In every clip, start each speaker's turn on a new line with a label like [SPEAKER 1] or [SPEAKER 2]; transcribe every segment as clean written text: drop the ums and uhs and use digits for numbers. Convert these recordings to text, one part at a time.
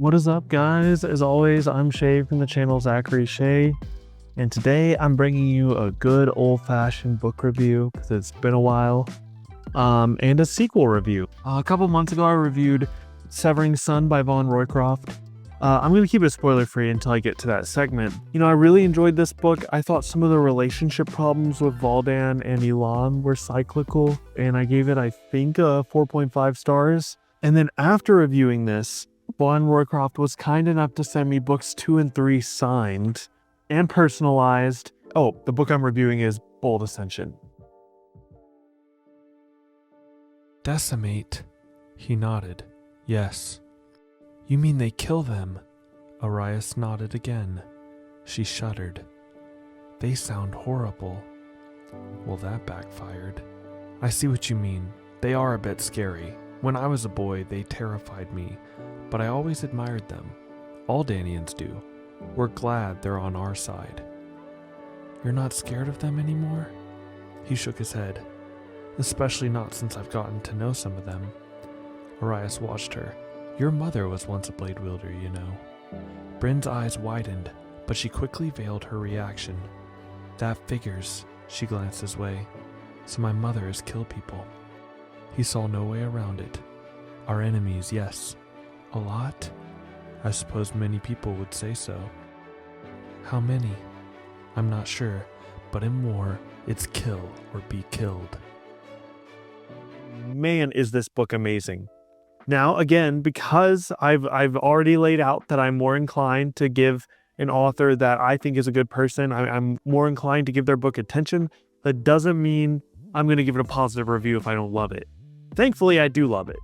[SPEAKER 1] What is up, guys? As always, I'm Shay from the channel Zachary Shay, and today I'm bringing you a good old-fashioned book review because it's been a while, and a sequel review. A couple months ago, I reviewed Severing Sun by Vaughn Roycroft. I'm going to keep it spoiler-free until I get to that segment. You know, I really enjoyed this book. I thought some of the relationship problems with Vaughn and Elan were cyclical, and I gave it, I think, 4.5 stars. And then after reviewing this, Vaughn Roycroft was kind enough to send me books 2 and 3 signed and personalized. Oh, the book I'm reviewing is Bold Ascension.
[SPEAKER 2] Decimate? He nodded. Yes. You mean they kill them? Arias nodded again. She shuddered. They sound horrible. Well, that backfired. I see what you mean. They are a bit scary. When I was a boy, they terrified me, but I always admired them. All Danians do. We're glad they're on our side. You're not scared of them anymore? He shook his head. Especially not since I've gotten to know some of them. Arias watched her. Your mother was once a blade wielder, you know. Bryn's eyes widened, but she quickly veiled her reaction. That figures, she glanced his way. So my mother has killed people. He saw no way around it. Our enemies, yes. A lot? I suppose many people would say so. How many? I'm not sure, but in war, it's kill or be killed.
[SPEAKER 1] Man, is this book amazing. Now, again, because I've already laid out that I'm more inclined to give an author that I think is a good person, I'm more inclined to give their book attention. That doesn't mean I'm going to give it a positive review if I don't love it. Thankfully, I do love it.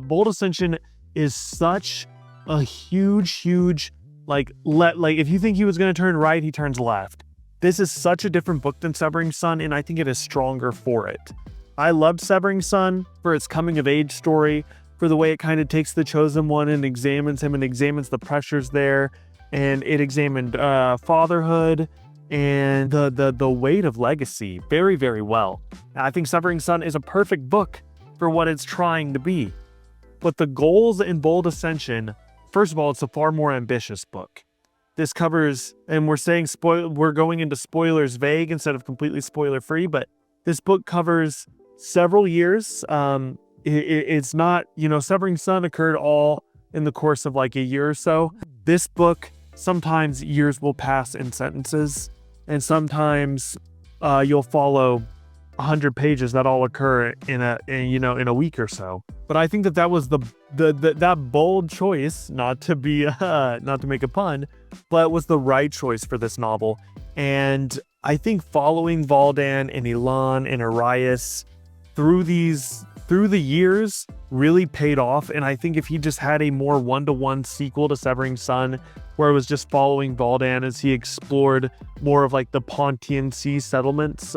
[SPEAKER 1] Bold Ascension is such a huge, if you think he was going to turn right, he turns left. This is such a different book than Severing Sun, and I think it is stronger for it. I loved Severing Sun for its coming-of-age story, for the way it kind of takes the chosen one and examines him and examines the pressures there, and it examined fatherhood and the weight of legacy very, very well. I think Severing Sun is a perfect book for what it's trying to be. But the goals in Bold Ascension, first of all, it's a far more ambitious book. This covers, and we're going into spoilers vague instead of completely spoiler free, but this book covers several years. It's not, Severing Sun occurred all in the course of like a year or so. This book, sometimes years will pass in sentences, and sometimes you'll follow 100 pages that all occur in a week or so. But I think that was that bold choice, not to make a pun, but was the right choice for this novel. And I think following Vaughn and Elan and Arias through the years really paid off. And I think if he just had a more one-to-one sequel to Severing Sun, where it was just following Vaughn as he explored more of like the Pontian Sea settlements,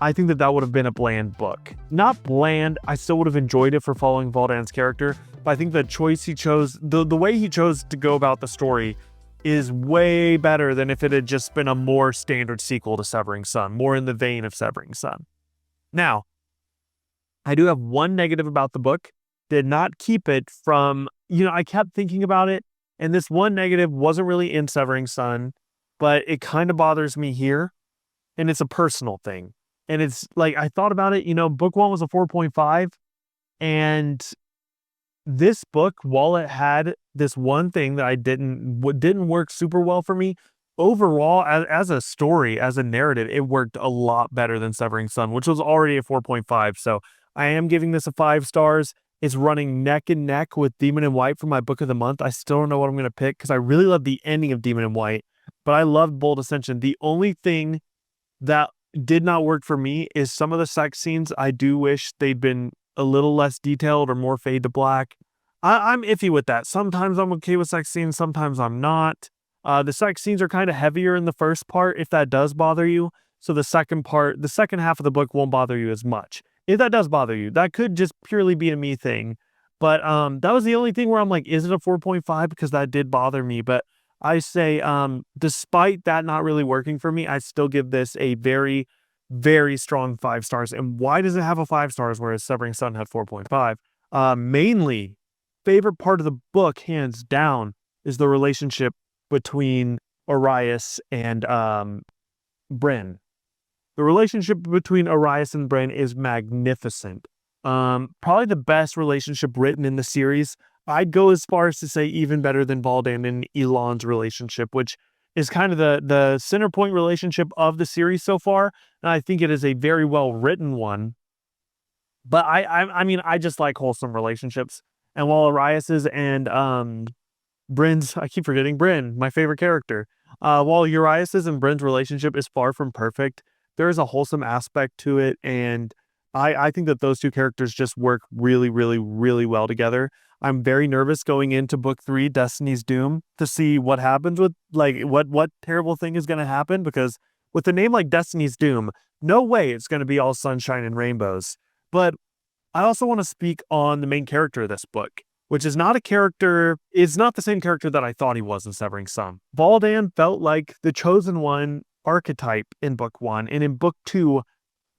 [SPEAKER 1] I think that would have been a bland book. Not bland, I still would have enjoyed it for following Vaughn character, but I think the choice he chose, the way he chose to go about the story is way better than if it had just been a more standard sequel to Severing Sun, more in the vein of Severing Sun. Now, I do have one negative about the book. Did not keep it from, I kept thinking about it, and this one negative wasn't really in Severing Sun, but it kind of bothers me here, and it's a personal thing. And it's like, I thought about it, book 1 was a 4.5, and this book, while it had this one thing that didn't work super well for me, overall, as a story, as a narrative, it worked a lot better than Severing Sun, which was already a 4.5. So I am giving this a 5 stars. It's running neck and neck with Demon in White for my book of the month. I still don't know what I'm going to pick because I really love the ending of Demon in White, but I loved Bold Ascension. The only thing that did not work for me is some of the sex scenes. I do wish they'd been a little less detailed or more fade to black. I'm iffy with that. Sometimes I'm okay with sex scenes, sometimes I'm not. The sex scenes are kind of heavier in the first part, if that does bother you. So the second half of the book won't bother you as much. If that does bother you, that could just purely be a me thing. But that was the only thing where I'm like, is it a 4.5? Because that did bother me. But I say, despite that not really working for me, I still give this a very, very strong 5 stars. And why does it have a 5 stars, whereas Severing Sun had 4.5? Mainly favorite part of the book, hands down, is the relationship between Arias and Bryn. The relationship between Arias and Bryn is magnificent. Probably the best relationship written in the series. I'd go as far as to say even better than Vaughn and Elon's relationship, which is kind of the center point relationship of the series so far. And I think it is a very well written one. But I mean, I just like wholesome relationships. And while Arias's and Bryn's, I keep forgetting Bryn, my favorite character. While Urias's and Bryn's relationship is far from perfect, there is a wholesome aspect to it, and I think that those two characters just work really, really, really well together. I'm very nervous going into book 3, Destiny's Doom, to see what happens with, like, what terrible thing is going to happen, because with a name like Destiny's Doom, no way it's going to be all sunshine and rainbows. But I also want to speak on the main character of this book, which is not the same character that I thought he was in Severing Sun. Vaughn felt like the chosen one archetype in book 1, and in book 2,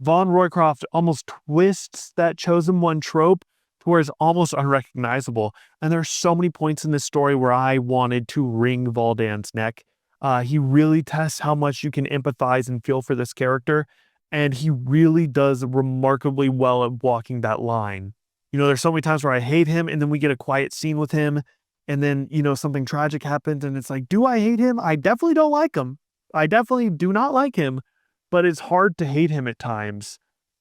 [SPEAKER 1] Vaughn Roycroft almost twists that chosen one trope to where it's almost unrecognizable. And there are so many points in this story where I wanted to wring Vaughn neck. He really tests how much you can empathize and feel for this character, and he really does remarkably well at walking that line. There's so many times where I hate him, and then we get a quiet scene with him, and then, something tragic happens, and it's like, do I hate him? I definitely don't like him. I definitely do not like him, but it's hard to hate him at times.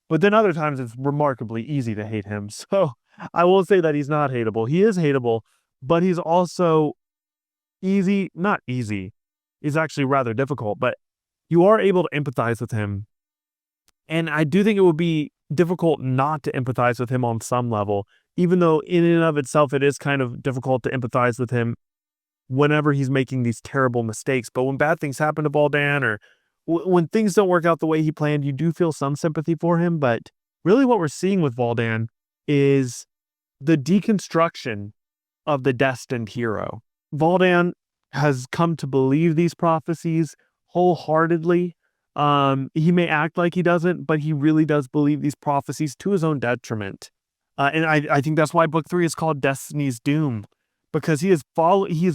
[SPEAKER 1] But then other times it's remarkably easy to hate him. So I will say that he's not hateable. He is hateable, but he's also not easy. He's actually rather difficult, but you are able to empathize with him. And I do think it would be difficult not to empathize with him on some level, even though in and of itself it is kind of difficult to empathize with him whenever he's making these terrible mistakes. But when bad things happen to Vaughn, or when things don't work out the way he planned, you do feel some sympathy for him. But really what we're seeing with Vaughn is the deconstruction of the destined hero. Vaughn has come to believe these prophecies wholeheartedly. He may act like he doesn't, but he really does believe these prophecies to his own detriment. And I think that's why book 3 is called Destiny's Doom, because he is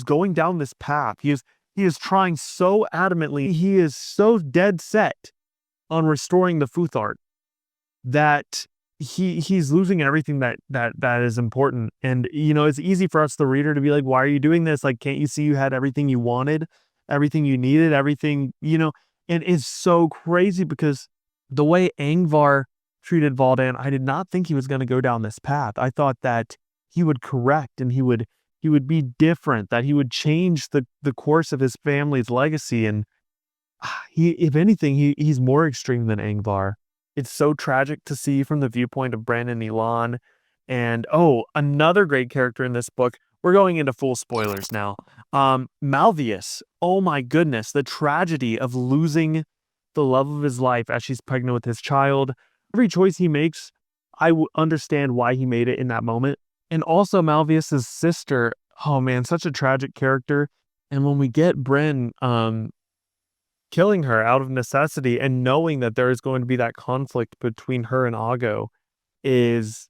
[SPEAKER 1] going down this path. He is trying so adamantly. He is so dead set on restoring the Futhart that he's losing everything that is important. And, it's easy for us, the reader, to be like, why are you doing this? Like, can't you see you had everything you wanted, everything you needed, everything, and it's so crazy because the way Angvar treated Vaughn, I did not think he was going to go down this path. I thought that he would correct and he would be different, that he would change the course of his family's legacy. And if anything, he's more extreme than Angvar. It's so tragic to see from the viewpoint of Bran and Elon. And another great character in this book. We're going into full spoilers now. Malvius. Oh my goodness. The tragedy of losing the love of his life as she's pregnant with his child. Every choice he makes, I understand why he made it in that moment. And also Malvius's sister. Oh man, such a tragic character. And when we get Bran killing her out of necessity and knowing that there is going to be that conflict between her and Aggo is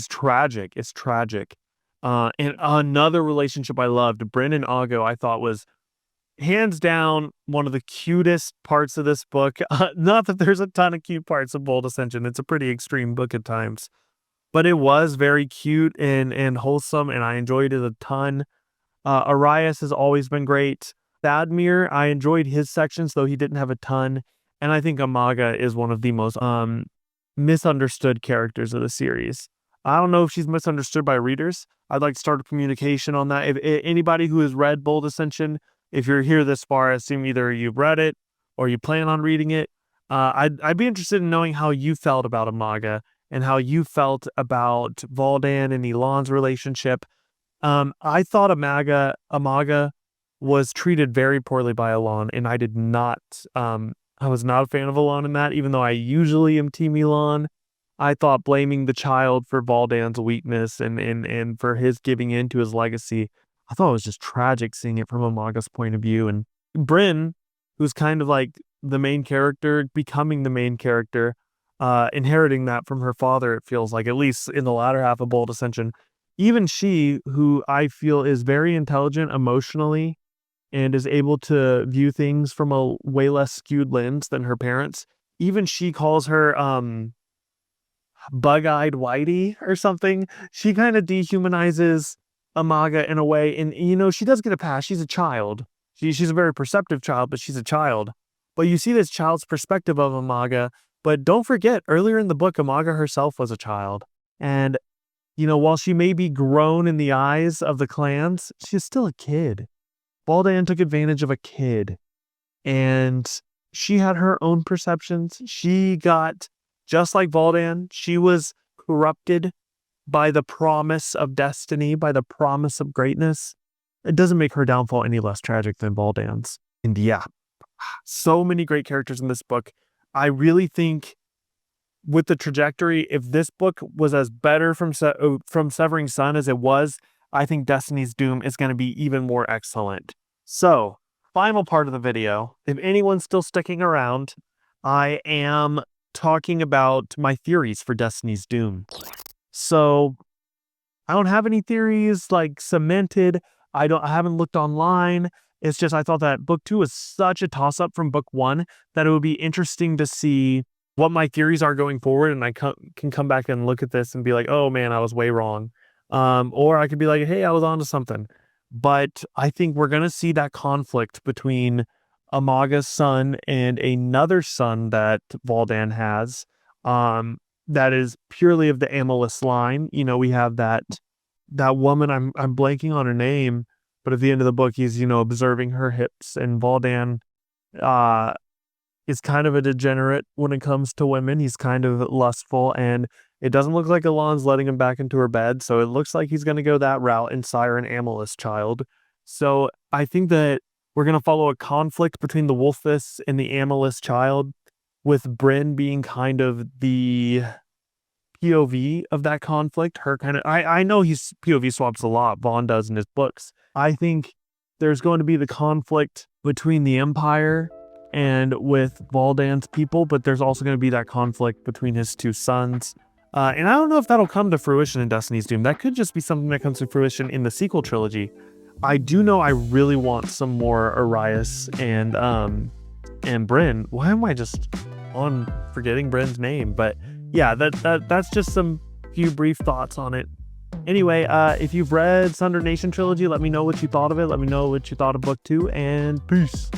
[SPEAKER 1] tragic. It's tragic. And another relationship I loved, Bran and Aggo, I thought was hands down one of the cutest parts of this book. Not that there's a ton of cute parts of Bold Ascension. It's a pretty extreme book at times. But it was very cute and wholesome, and I enjoyed it a ton. Arias has always been great. Thadmir, I enjoyed his sections, though he didn't have a ton. And I think Amaga is one of the most misunderstood characters of the series. I don't know if she's misunderstood by readers. I'd like to start a communication on that. If anybody who has read Bold Ascension, if you're here this far, I assume either you've read it or you plan on reading it. I'd be interested in knowing how you felt about Amaga and how you felt about Vaughn and Elon's relationship. I thought Amaga was treated very poorly by Elon, and I did not. I was not a fan of Elon in that, even though I usually am Team Elon. I thought blaming the child for Vaughn weakness and for his giving in to his legacy, I thought it was just tragic seeing it from Amaga's point of view. And Bryn, who's kind of like the main character, becoming the main character, inheriting that from her father, it feels like, at least in the latter half of Bold Ascension, even she, who I feel is very intelligent emotionally and is able to view things from a way less skewed lens than her parents, even she calls her bug-eyed whitey or something. She kind of dehumanizes Amaga in a way, and she does get a pass. She's a child. She's a very perceptive child, but she's a child. But you see this child's perspective of Amaga. But don't forget, earlier in the book, Amaga herself was a child. And, while she may be grown in the eyes of the clans, she's still a kid. Vaughn took advantage of a kid. And she had her own perceptions. She got, just like Vaughn, she was corrupted by the promise of destiny, by the promise of greatness. It doesn't make her downfall any less tragic than Vaughn. And yeah, so many great characters in this book. I really think with the trajectory, if this book was as better from Severing Sun as it was, I think Destiny's Doom is going to be even more excellent. So, final part of the video, if anyone's still sticking around, I am talking about my theories for Destiny's Doom. So, I don't have any theories like cemented. I haven't looked online. It's just I thought that book 2 was such a toss-up from book 1 that it would be interesting to see what my theories are going forward, and I can come back and look at this and be like, oh man, I was way wrong. Or I could be like, hey, I was onto something. But I think we're going to see that conflict between Amaga's son and another son that Vaughn has, that is purely of the Amalus line. We have that woman, I'm blanking on her name, but at the end of the book, he's, observing her hips, and Vaughn is kind of a degenerate when it comes to women. He's kind of lustful, and it doesn't look like Alon's letting him back into her bed, so it looks like he's going to go that route and sire an Amalus child. So I think that we're going to follow a conflict between the Wolfus and the Amalus child, with Brynn being kind of the POV of that conflict. I know he's POV swaps a lot, Vaughn does in his books. I think there's going to be the conflict between the Empire and with Vaughn people, but there's also going to be that conflict between his two sons. And I don't know if that'll come to fruition in Destiny's Doom. That could just be something that comes to fruition in the sequel trilogy. I do know I really want some more Arias and Brynn. Why am I just on forgetting Brynn's name? But yeah, that's just some few brief thoughts on it. Anyway, if you've read Sunder Nation trilogy, let me know what you thought of it. Let me know what you thought of book 2, and peace.